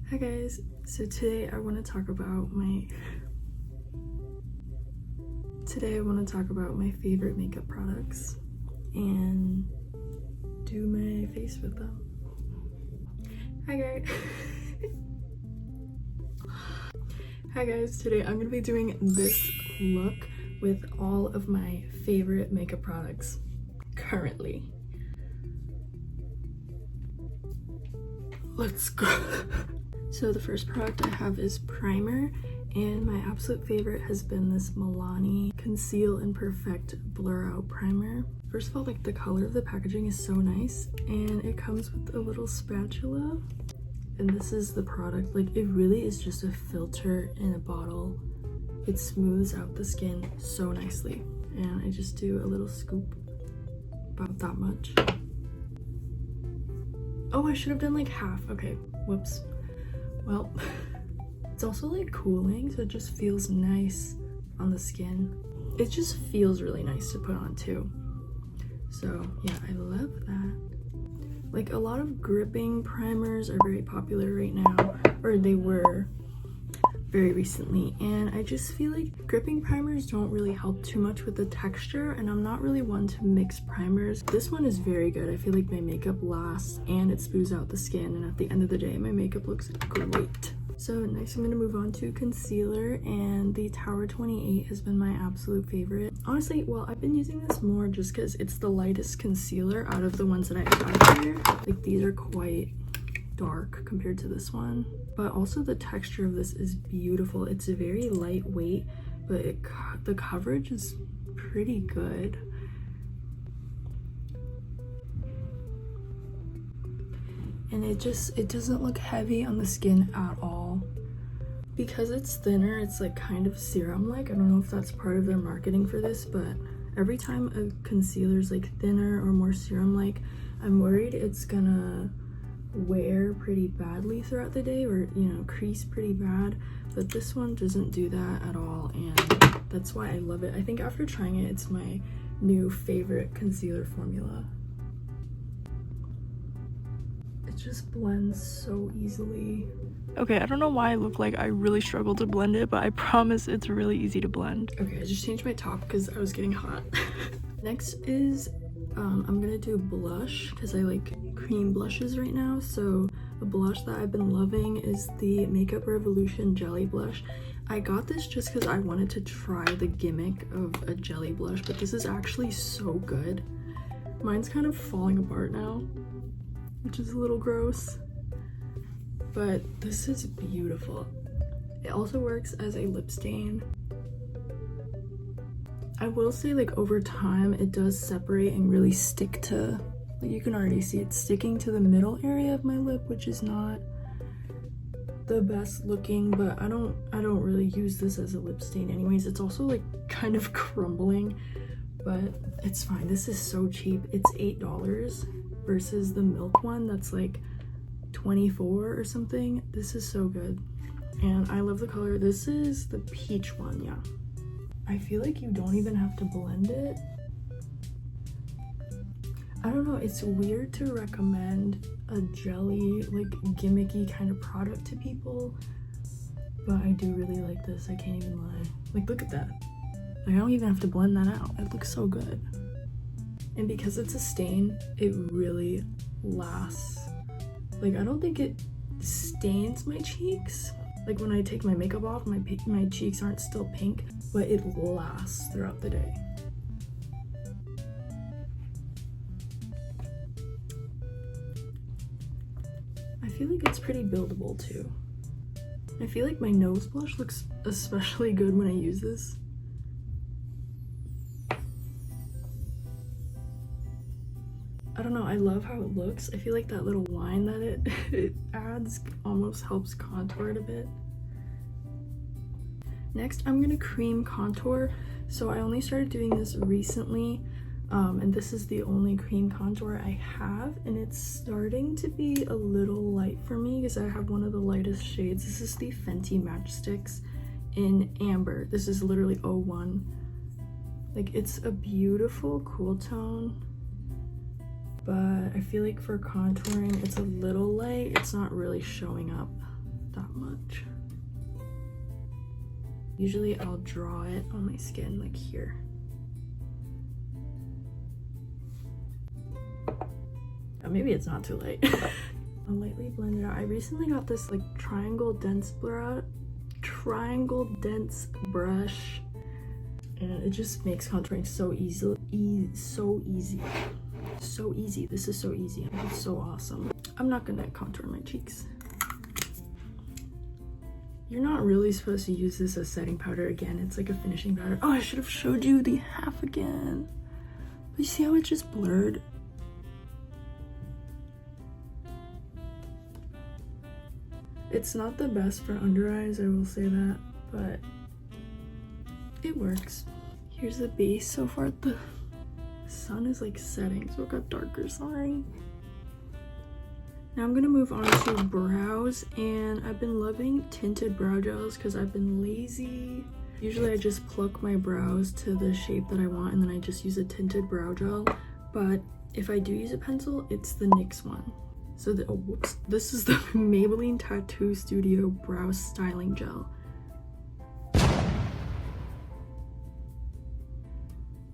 Hi guys, so today I want to talk about my favorite makeup products and do my face with them. Hi guys. Hi guys, today I'm going to be doing this look with all of my favorite makeup products currently. Let's go. So the first product I have is primer, and my absolute favorite has been this Milani Conceal and Perfect Blur Out Primer. First of all, like, the color of the packaging is so nice, and it comes with a little spatula. And this is the product. Like, it really is just a filter in a bottle. It smooths out the skin so nicely, and I just do a little scoop, about that much. Oh, I should have done like half. Okay, whoops. Well, it's also like cooling, so it just feels nice on the skin. It just feels really nice to put on too. So yeah, I love that. Like, a lot of gripping primers are very popular right now, or they were very recently, and I just feel like gripping primers don't really help too much with the texture, and I'm not really one to mix primers. This one is very good. I feel like my makeup lasts and it smooths out the skin, and at the end of the day my makeup looks great. So next I'm going to move on to concealer, and the Tower 28 has been my absolute favorite. Honestly, well, I've been using this more just because it's the lightest concealer out of the ones that I have here. Like, these are quite dark compared to this one, but also the texture of this is beautiful. It's very lightweight, but the coverage is pretty good. And it doesn't look heavy on the skin at all. Because it's thinner, it's like kind of serum-like. I don't know if that's part of their marketing for this, but every time a concealer's like thinner or more serum-like, I'm worried it's gonna wear pretty badly throughout the day, or, you know, crease pretty bad. But this one doesn't do that at all, and that's why I love it. I think after trying it, it's my new favorite concealer formula. It just blends so easily. Okay, I don't know why I look like I really struggle to blend it, but I promise it's really easy to blend. Okay, I just changed my top because I was getting hot. Next is I'm gonna do blush because I like cream blushes right now. So a blush that I've been loving is the Makeup Revolution Jelly Blush. I got this just because I wanted to try the gimmick of a jelly blush, but this is actually so good. Mine's kind of falling apart now, which is a little gross, but this is beautiful. It also works as a lip stain. I will say, like, over time it does separate and really stick to, like, you can already see it's sticking to the middle area of my lip, which is not the best looking, but I don't really use this as a lip stain anyways. It's also like kind of crumbling, but it's fine. This is so cheap. It's $8 versus the Milk one that's like $24 or something. This is so good, and I love the color. This is the peach one. Yeah, I feel like you don't even have to blend it. I don't know, it's weird to recommend a jelly, like, gimmicky kind of product to people, but I do really like this. I can't even lie. Like, look at that. Like, I don't even have to blend that out. It looks so good. And because it's a stain, it really lasts. Like, I don't think it stains my cheeks. Like, when I take my makeup off, my cheeks aren't still pink, but it lasts throughout the day. I feel like it's pretty buildable too. I feel like my nose blush looks especially good when I use this. I don't know, I love how it looks. I feel like that little line that it adds almost helps contour it a bit. Next, I'm gonna cream contour. So I only started doing this recently, and this is the only cream contour I have, and it's starting to be a little light for me because I have one of the lightest shades. This is the Fenty Matchsticks in Amber. This is literally 01. Like, it's a beautiful cool tone, but I feel like for contouring it's a little light. It's not really showing up that much. Usually I'll draw it on my skin like here. Oh, maybe it's not too late. I'll lightly blend it out. I recently got this like triangle dense brush, and it just makes contouring so easy. So easy. This is so easy. It's so awesome. I'm not gonna contour my cheeks. You're not really supposed to use this as setting powder. Again, it's like a finishing powder. Oh, I should have showed you the half again. But you see how it just blurred? It's not the best for under eyes, I will say that, but it works. Here's the base. So far the sun is like setting, so it got darker, sorry. Now I'm gonna move on to brows, and I've been loving tinted brow gels because I've been lazy. Usually I just pluck my brows to the shape that I want and then I just use a tinted brow gel, but if I do use a pencil, it's the NYX one. So this is the Maybelline Tattoo Studio Brow Styling Gel.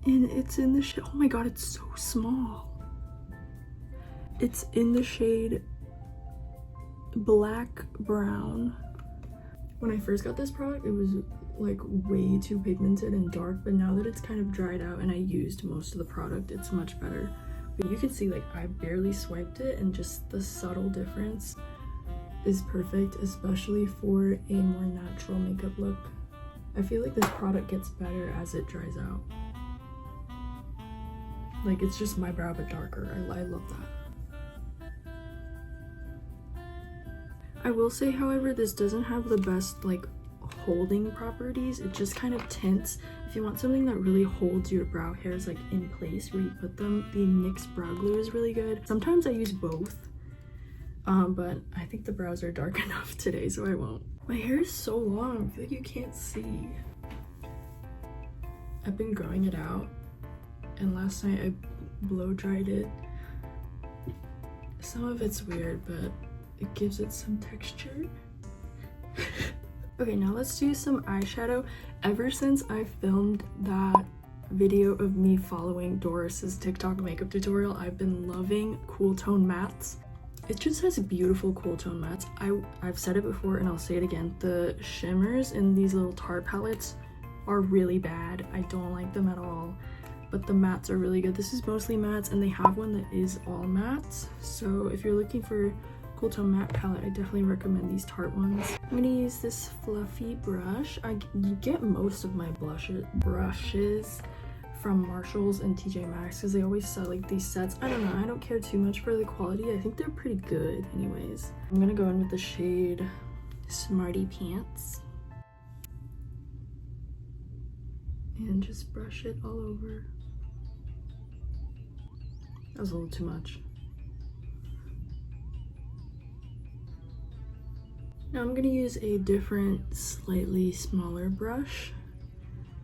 And it's in the shade, oh my god, it's so small. It's in the shade Black Brown. When I first got this product, it was like way too pigmented and dark, but now that it's kind of dried out and I used most of the product, it's much better. But you can see like I barely swiped it and just the subtle difference is perfect, especially for a more natural makeup look. I feel like this product gets better as it dries out. Like it's just my brow but darker. I love that. I will say, however, this doesn't have the best like holding properties. It just kind of tints. If you want something that really holds your brow hairs like in place where you put them, the NYX brow glue is really good. Sometimes I use both, but I think the brows are dark enough today, so I won't. My hair is so long, I feel like you can't see. I've been growing it out, and last night I blow dried it. Some of it's weird, but it gives it some texture. Okay, now let's do some eyeshadow. Ever since I filmed that video of me following Doris's TikTok makeup tutorial, I've been loving cool tone mattes. It just has beautiful cool tone mattes. I've said it before and I'll say it again. The shimmers in these little Tarte palettes are really bad. I don't like them at all, but the mattes are really good. This is mostly mattes, and they have one that is all mattes. So if you're looking for cool tone matte palette, I definitely recommend these Tarte ones. I'm gonna use this fluffy brush. You get most of my brushes from Marshalls and TJ Maxx because they always sell like these sets. I don't know, I don't care too much for the quality. I think they're pretty good anyways. I'm gonna go in with the shade Smarty Pants and just brush it all over. That was a little too much. Now I'm gonna use a different, slightly smaller brush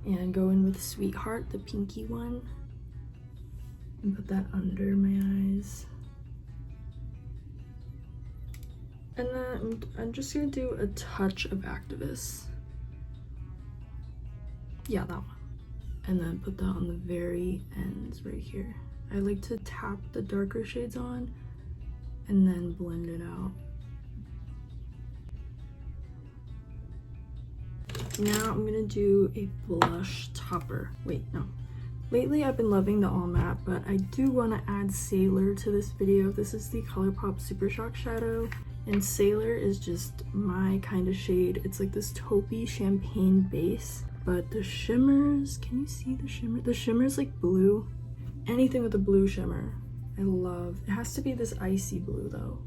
and go in with Sweetheart, the pinky one, and put that under my eyes. And then I'm just gonna do a touch of Activist. Yeah, that one. And then put that on the very ends right here. I like to tap the darker shades on and then blend it out. Now I'm gonna do a blush topper. Wait, no. Lately I've been loving the all matte, but I do want to add Sailor to this video. This is the ColourPop Super Shock Shadow, and Sailor is just my kind of shade. It's like this taupey champagne base, but the shimmers, can you see the shimmer? The shimmer's like blue. Anything with a blue shimmer, I love. It has to be this icy blue though.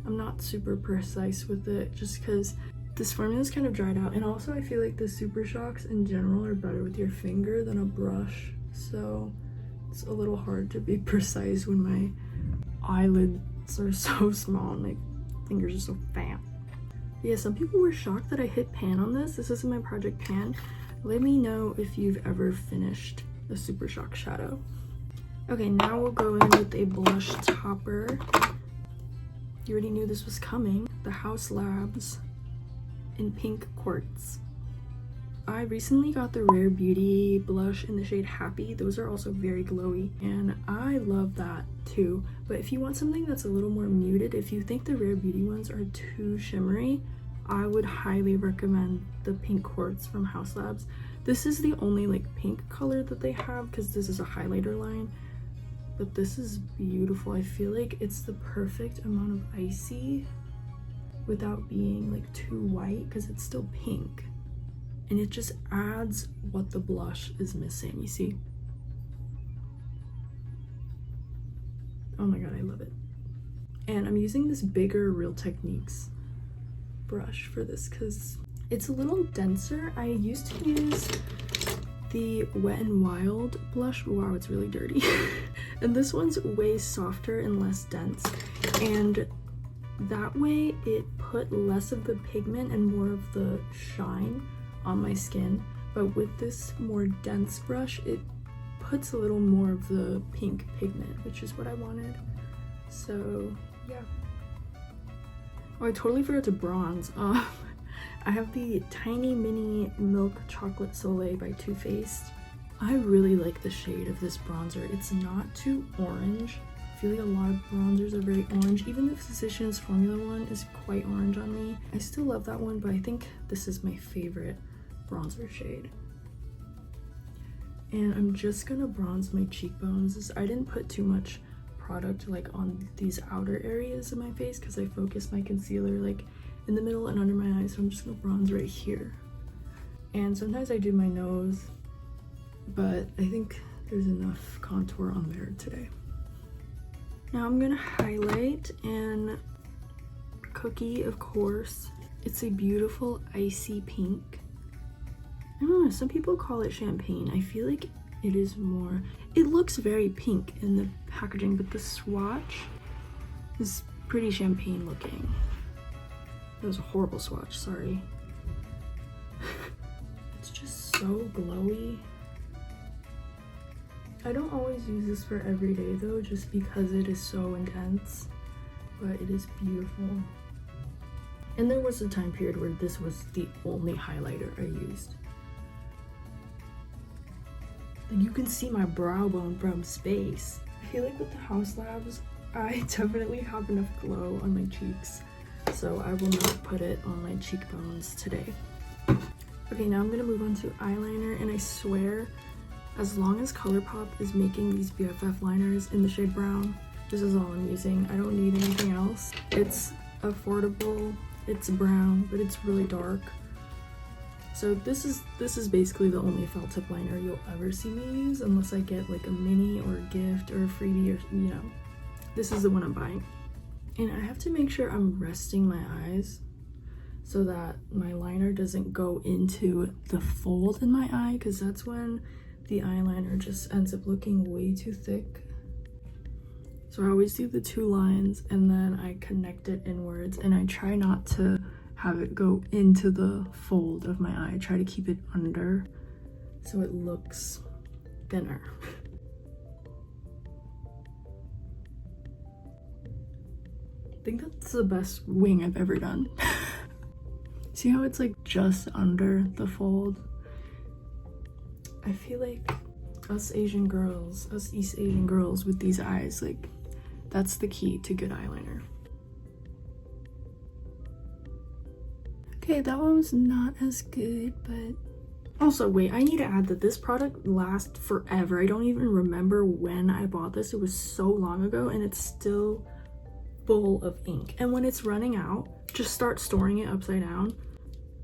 I'm not super precise with it just because this formula is kind of dried out, and also I feel like the Super Shocks in general are better with your finger than a brush, so it's a little hard to be precise when my eyelids are so small and my fingers are so fat. But yeah, some people were shocked that I hit pan on this. This is my Project Pan. Let me know if you've ever finished the Super Shock Shadow. Okay, now we'll go in with a blush topper. You already knew this was coming. The House Labs in Pink Quartz. I recently got the Rare Beauty blush in the shade Happy. Those are also very glowy, and I love that too. But if you want something that's a little more muted, if you think the Rare Beauty ones are too shimmery, I would highly recommend the Pink Quartz from House Labs. This is the only like pink color that they have because this is a highlighter line, but this is beautiful. I feel like it's the perfect amount of icy without being like too white because it's still pink. And it just adds what the blush is missing, you see? Oh my god, I love it. And I'm using this bigger Real Techniques brush for this because it's a little denser. I used to use the Wet n Wild blush. Wow, it's really dirty. And this one's way softer and less dense. And that way it put less of the pigment and more of the shine on my skin, but with this more dense brush it puts a little more of the pink pigment, which is what I wanted. So yeah. Oh, I totally forgot to bronze. I have the Tiny Mini Milk Chocolate Soleil by Too Faced. I really like the shade of this bronzer. It's not too orange. I feel like a lot of bronzers are very orange. Even the Physicians Formula one is quite orange on me. I still love that one, but I think this is my favorite bronzer shade. And I'm just gonna bronze my cheekbones. I didn't put too much product like on these outer areas of my face because I focused my concealer like in the middle and under my eyes, so I'm just gonna bronze right here. And sometimes I do my nose, but I think there's enough contour on there today. Now I'm gonna highlight, and Cookie, of course. It's a beautiful icy pink. I don't know, some people call it champagne. I feel like it is more, it looks very pink in the packaging, but the swatch is pretty champagne looking. That was a horrible swatch, sorry. It's just so glowy. I don't always use this for every day though, just because it is so intense, but it is beautiful. And there was a time period where this was the only highlighter I used. Like, you can see my brow bone from space. I feel like with the House Labs, I definitely have enough glow on my cheeks, so I will not put it on my cheekbones today. Okay, now I'm gonna move on to eyeliner, and I swear, as long as ColourPop is making these BFF liners in the shade brown, this is all I'm using. I don't need anything else. It's affordable, it's brown, but it's really dark. So this is basically the only felt tip liner you'll ever see me use, unless I get like a mini or a gift or a freebie, or you know. This is the one I'm buying. And I have to make sure I'm resting my eyes so that my liner doesn't go into the fold in my eye, because that's when the eyeliner just ends up looking way too thick. So I always do the two lines and then I connect it inwards, and I try not to have it go into the fold of my eye. I try to keep it under so it looks thinner. I think that's the best wing I've ever done. See how it's like just under the fold? I feel like us Asian girls, us East Asian girls with these eyes, like that's the key to good eyeliner. Okay, that one was not as good, but also wait, I need to add that this product lasts forever. I don't even remember when I bought this. It was so long ago, and it's still full of ink. And when it's running out, just start storing it upside down.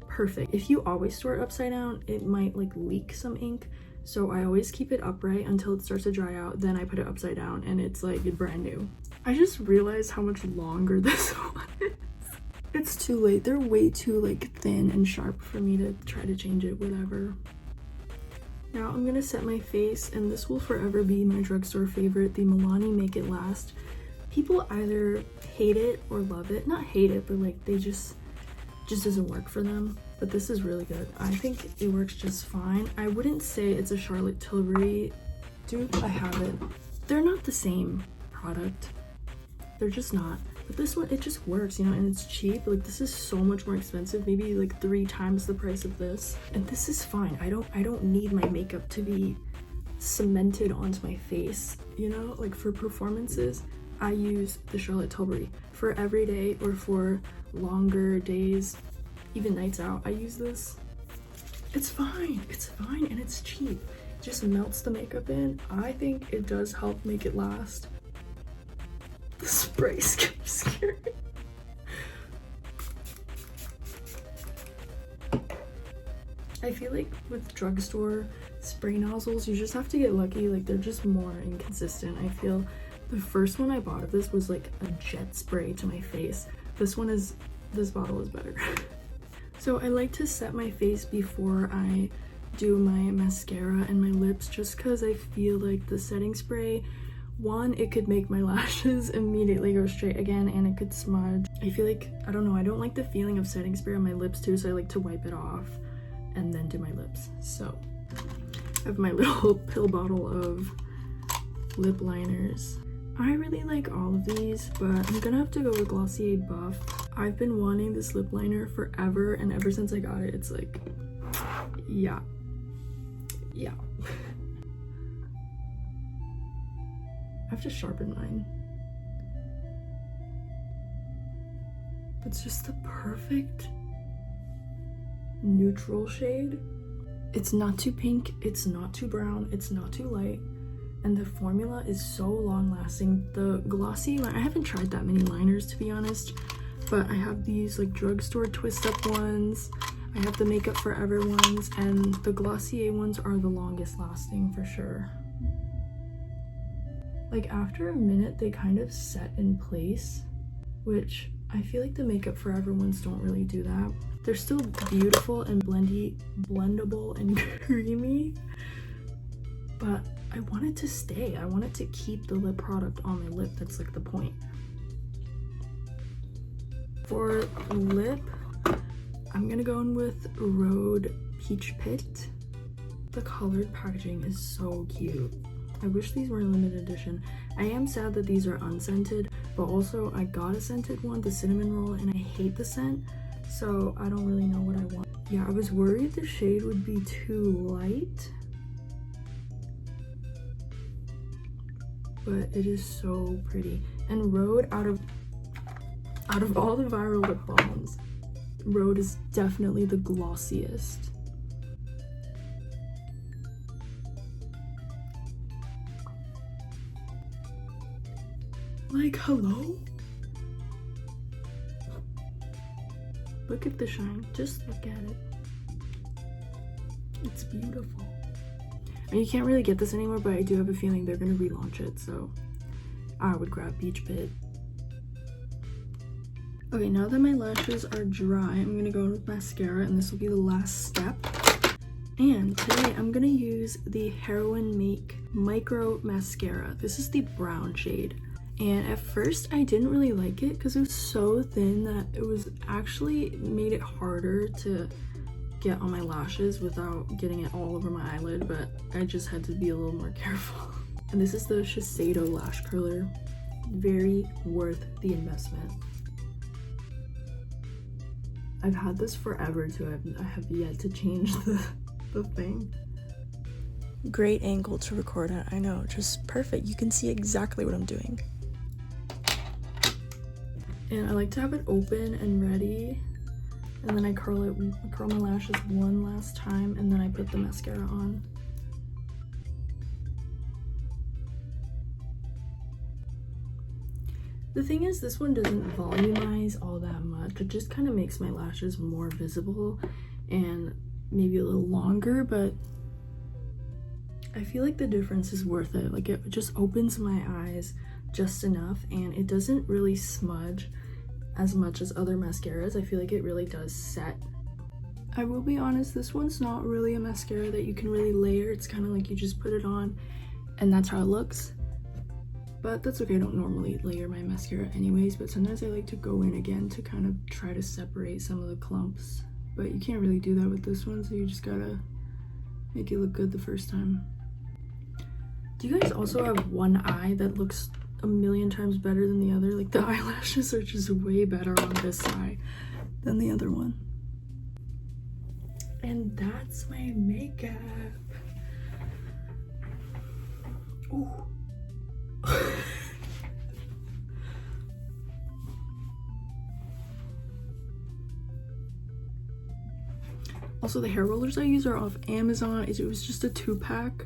Perfect. If you always store it upside down, it might like leak some ink. So I always keep it upright until it starts to dry out, then I put it upside down and it's like brand new. I just realized how much longer this one is. It's too late. They're way too like thin and sharp for me to try to change it, whatever. Now I'm gonna set my face, and this will forever be my drugstore favorite, the Milani Make It Last. People either hate it or love it. Not hate it, but like they just doesn't work for them. But this is really good. I think it works just fine. I wouldn't say it's a Charlotte Tilbury dupe. I have it. They're not the same product. They're just not. But this one, it just works, you know, and it's cheap. Like, this is so much more expensive, maybe like 3 times the price of this. And this is fine. I don't need my makeup to be cemented onto my face, you know? Like, for performances, I use the Charlotte Tilbury. For every day or for longer days, even nights out, I use this. It's fine, and it's cheap. It just melts the makeup in. I think it does help make it last. The spray's getting scary. I feel like with drugstore spray nozzles, you just have to get lucky. Like, they're just more inconsistent. I feel the first one I bought of this was like a jet spray to my face. This bottle is better. So I like to set my face before I do my mascara and my lips, just because I feel like the setting spray, one, it could make my lashes immediately go straight again, and it could smudge. I feel like, I don't know, I don't like the feeling of setting spray on my lips too, so I like to wipe it off and then do my lips. So I have my little pill bottle of lip liners. I really like all of these, but I'm gonna have to go with Glossier Buff. I've been wanting this lip liner forever, and ever since I got it, it's like, yeah. I have to sharpen mine. It's just the perfect neutral shade. It's not too pink, it's not too brown, it's not too light. And the formula is so long lasting. The glossy, I haven't tried that many liners to be honest, but I have these like drugstore twist up ones. I have the Makeup Forever ones, and the Glossier ones are the longest lasting for sure. Like, after a minute, they kind of set in place, which I feel like the Makeup Forever ones don't really do that. They're still beautiful and blendable and creamy, but I want it to stay. I want it to keep the lip product on my lip. That's like the point. For lip, I'm gonna go in with Rhode Peach Pit. The colored packaging is so cute. I wish these were limited edition. I am sad that these are unscented, but also I got a scented one, the cinnamon roll, and I hate the scent, so I don't really know what I want. Yeah, I was worried the shade would be too light, but it is so pretty. And Rhode, out of all the viral lip balms, Rhode is definitely the glossiest. Like, hello? Look at the shine. Just look at it. It's beautiful. And you can't really get this anymore, but I do have a feeling they're gonna relaunch it, so I would grab Peach Pit. Okay, now that my lashes are dry, I'm gonna go in with mascara, and this will be the last step. And today I'm gonna use the Heroin Make Micro Mascara. This is the brown shade. And at first I didn't really like it because it was so thin that it was actually made it harder to get on my lashes without getting it all over my eyelid, but I just had to be a little more careful. And this is the Shiseido Lash Curler. Very worth the investment. I've had this forever too. I have yet to change the thing. Great angle to record at, I know, just perfect. You can see exactly what I'm doing. And I like to have it open and ready, and then I curl my lashes one last time, and then I put the mascara on. The thing is, this one doesn't volumize all that much. It just kind of makes my lashes more visible and maybe a little longer, but I feel like the difference is worth it. Like, it just opens my eyes just enough, and it doesn't really smudge as much as other mascaras. I feel like it really does set. I will be honest, this one's not really a mascara that you can really layer. It's kind of like you just put it on and that's how it looks. But that's okay, I don't normally layer my mascara anyways, but sometimes I like to go in again to kind of try to separate some of the clumps. But you can't really do that with this one, so you just gotta make it look good the first time. Do you guys also have one eye that looks a million times better than the other. Like the eyelashes are just way better on this side than the other one. And that's my makeup. Ooh. Also, the hair rollers I use are off Amazon. It was just a 2-pack,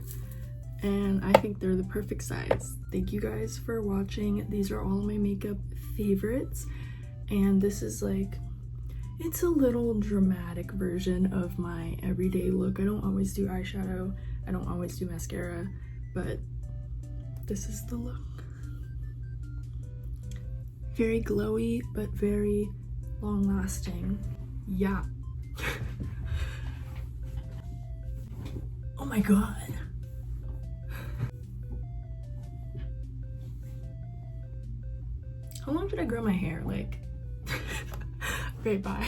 and I think they're the perfect size. Thank you guys for watching. These are all my makeup favorites, and this is like, it's a little dramatic version of my everyday look. I don't always do eyeshadow, I don't always do mascara, but this is the look. Very glowy, but very long lasting. Yeah. Oh my god. How long did I grow my hair? Like, okay, bye.